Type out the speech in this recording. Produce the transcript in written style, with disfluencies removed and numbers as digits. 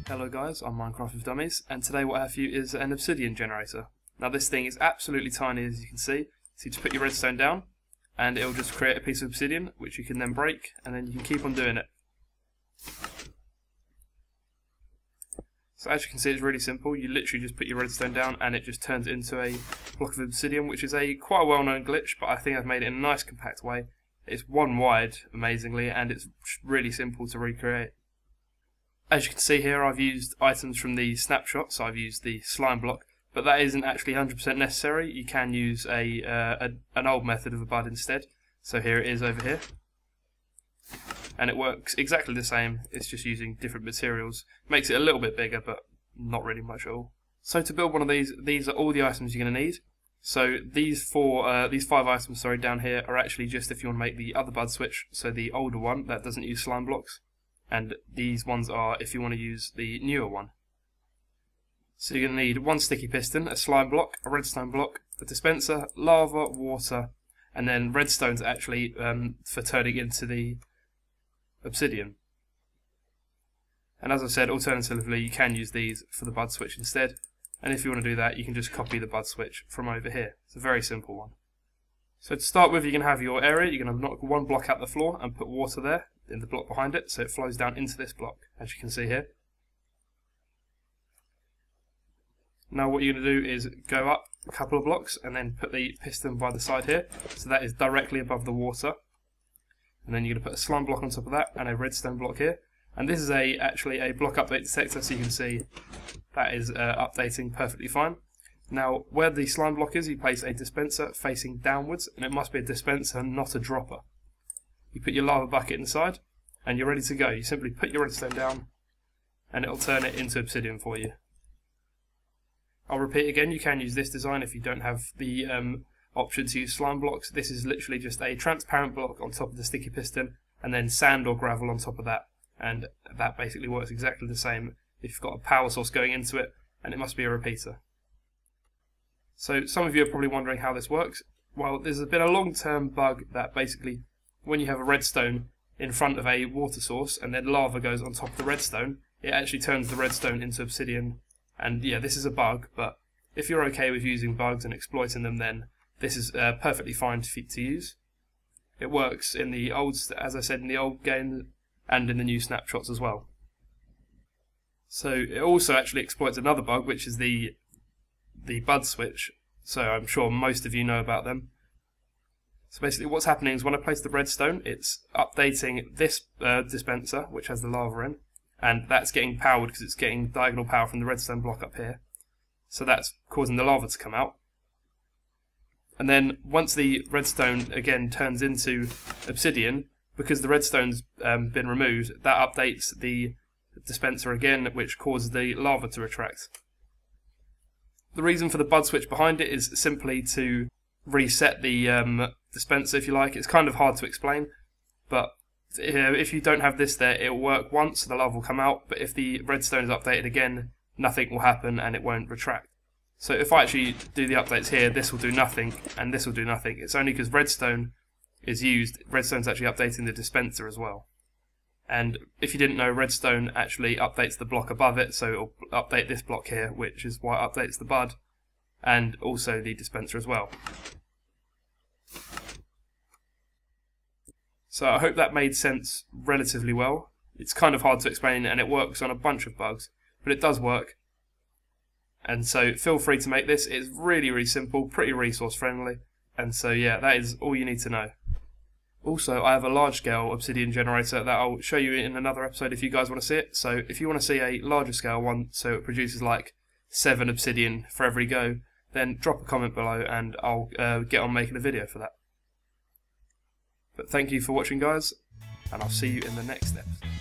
Hello guys, I'm Minecraft with Dummies, and today what I have for you is an Obsidian Generator. Now this thing is absolutely tiny, as you can see, so you just put your redstone down and it'll just create a piece of obsidian which you can then break, and then you can keep on doing it. So as you can see, it's really simple. You literally just put your redstone down and it just turns it into a block of obsidian, which is quite a well-known glitch, but I think I've made it in a nice compact way. It's one wide, amazingly, and it's really simple to recreate. As you can see here, I've used items from the snapshot, so I've used the slime block, but that isn't actually 100% necessary. You can use an old method of a bud instead. So here it is over here. And it works exactly the same, it's just using different materials. Makes it a little bit bigger, but not really much at all. So to build one of these are all the items you're going to need. So these five items down here are actually just if you want to make the other bud switch, so the older one that doesn't use slime blocks. And these ones are if you want to use the newer one. So you're going to need one sticky piston, a slime block, a redstone block, a dispenser, lava, water, and then redstone's actually for turning into the obsidian. And as I said, alternatively you can use these for the bud switch instead, and if you want to do that you can just copy the bud switch from over here. It's a very simple one. So to start with, you're going to have your area. You're going to knock one block out the floor and put water there in the block behind it, so it flows down into this block, as you can see here. Now what you're going to do is go up a couple of blocks and then put the piston by the side here, so that is directly above the water. And then you're going to put a slime block on top of that and a redstone block here. And this is actually a block update detector, so you can see that is updating perfectly fine. Now where the slime block is, you place a dispenser facing downwards, and it must be a dispenser, not a dropper. You put your lava bucket inside and you're ready to go. You simply put your redstone down and it'll turn it into obsidian for you. I'll repeat again, you can use this design if you don't have the option to use slime blocks. This is literally just a transparent block on top of the sticky piston and then sand or gravel on top of that, and that basically works exactly the same if you've got a power source going into it, and it must be a repeater. So some of you are probably wondering how this works. Well, there's been a long-term bug that basically when you have a redstone in front of a water source and then lava goes on top of the redstone, it actually turns the redstone into obsidian. And yeah, this is a bug, but if you're okay with using bugs and exploiting them, then this is perfectly fine to use. It works in the old, as I said, in the old game and in the new snapshots as well. So it also actually exploits another bug, which is the bud switch. So I'm sure most of you know about them. So basically what's happening is when I place the redstone, it's updating this dispenser, which has the lava in, and that's getting powered because it's getting diagonal power from the redstone block up here. So that's causing the lava to come out. And then once the redstone again turns into obsidian, because the redstone's been removed, that updates the dispenser again, which causes the lava to retract. The reason for the bud switch behind it is simply to reset the dispenser, if you like. It's kind of hard to explain, but if you don't have this there, it will work once, the lava will come out, but if the redstone is updated again, nothing will happen and it won't retract. So if I actually do the updates here, this will do nothing and this will do nothing. It's only because redstone is used, redstone's actually updating the dispenser as well. And if you didn't know, redstone actually updates the block above it, so it'll update this block here, which is why it updates the bud and also the dispenser as well. So I hope that made sense relatively well. It's kind of hard to explain and it works on a bunch of bugs, but it does work. And so feel free to make this. It's really, really simple, pretty resource friendly. And so yeah, that is all you need to know. Also, I have a large scale Obsidian Generator that I'll show you in another episode if you guys want to see it. So if you want to see a larger scale one, so it produces like 7 obsidian for every go, then drop a comment below and I'll get on making a video for that. But thank you for watching guys, and I'll see you in the next episode.